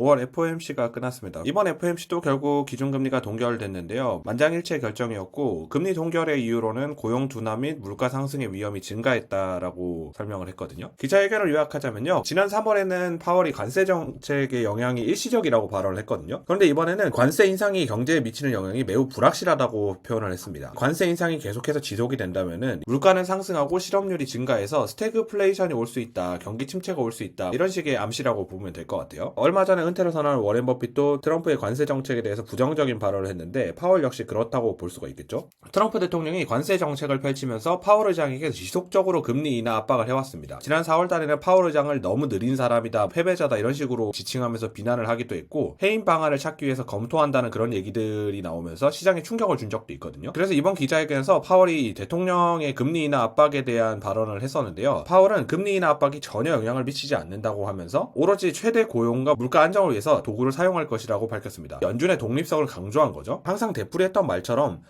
5월 FOMC가 끝났습니다. 이번 FOMC도 결국 기준금리가 동결됐는데요. 만장일치의 결정이었고 금리 동결의 이유로는 고용 둔화 및 물가 상승의 위험이 증가했다라고 설명을 했거든요. 기자회견을 요약하자면요. 지난 3월에는 파월이 관세 정책의 영향이 일시적이라고 발언을 했거든요. 그런데 이번에는 관세 인상이 경제에 미치는 영향이 매우 불확실하다고 표현을 했습니다. 관세 인상이 계속해서 지속이 된다면은 물가는 상승하고 실업률이 증가해서 스태그플레이션이 올 수 있다, 경기 침체가 올 수 있다, 이런 식의 암시라고 보면 될 것 같아요. 얼마 전에 은퇴를 선언한 워렌 버핏도 트럼프의 관세 정책에 대해서 부정적인 발언을 했는데 파월 역시 그렇다고 볼 수가 있겠죠. 트럼프 대통령이 관세 정책을 펼치면서 파월 의장에게 지속적으로 금리 인하 압박을 해왔습니다. 지난 4월 달에는 파월 의장을 너무 느린 사람이다, 패배자다 이런 식으로 지칭하면서 비난을 하기도 했고 해임 방안을 찾기 위해서 검토한다는 그런 얘기들이 나오면서 시장에 충격을 준 적도 있거든요. 그래서 이번 기자회견에서 파월이 대통령의 금리 인하 압박에 대한 발언을 했었는데요. 파월은 금리 인하 압박이 전혀 영향을 미치지 않는다고 하면서 오로지 최대 고용과 물가 안정을 위해서 도구를 사용할 것이라고 밝혔습니다. 연준의 독립성을 강조한 거죠. 항상 되풀이했던 말처럼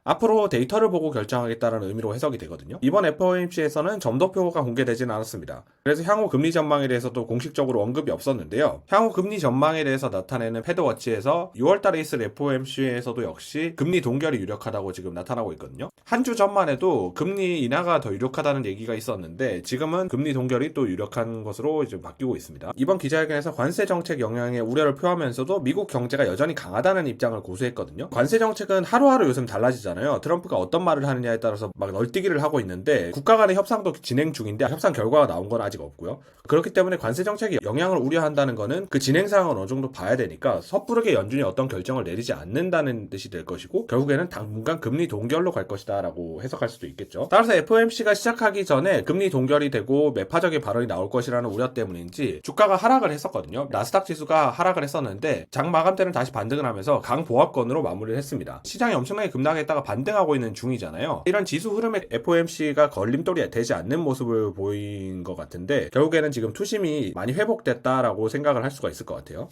앞으로 데이터를 보고 결정하겠다는 의미로 해석이 되거든요. 이번 FOMC에서는 점도표가 공개되지는 않았습니다. 그래서 향후 금리 전망에 대해서도 공식적으로 언급이 없었는데요. 향후 금리 전망에 대해서 나타내는 패드워치에서 6월달에 있을 FOMC에서도 역시 금리 동결이 유력하다고 지금 나타나고 있거든요. 한 주 전만 해도 금리 인하가 더 유력하다는 얘기가 있었는데 지금은 금리 동결이 또 유력한 것으로 이제 바뀌고 있습니다. 이번 기자회견에서 관세 정책 영향에 우려를 표하면서도 미국 경제가 여전히 강하다는 입장을 고수했거든요. 관세 정책은 하루하루 요즘 달라지잖아요. 트럼프가 어떤 말을 하느냐에 따라서 막 널뛰기를 하고 있는데 국가 간의 협상도 진행 중인데 협상 결과가 나온 건 아직 없고요. 그렇기 때문에 관세 정책이 영향을 우려한다는 거는 그 진행 상황을 어느 정도 봐야 되니까 섣부르게 연준이 어떤 결정을 내리지 않는다는 뜻이 될 것이고 결국에는 당분간 금리 동결로 갈 것이다 라고 해석할 수도 있겠죠. 따라서 FOMC가 시작하기 전에 금리 동결이 되고 매파적인 발언이 나올 것이라는 우려 때문인지 주가가 하락을 했었거든요. 나스닥 지수가 하락을 했었는데 장 마감 때는 다시 반등을 하면서 강보합권으로 마무리를 했습니다. 시장이 엄청나게 급락했다가 반등하고 있는 중이잖아요. 이런 지수 흐름에 FOMC가 걸림돌이 되지 않는 모습을 보인 것 같은데 결국에는 지금 투심이 많이 회복됐다라고 생각을 할 수가 있을 것 같아요.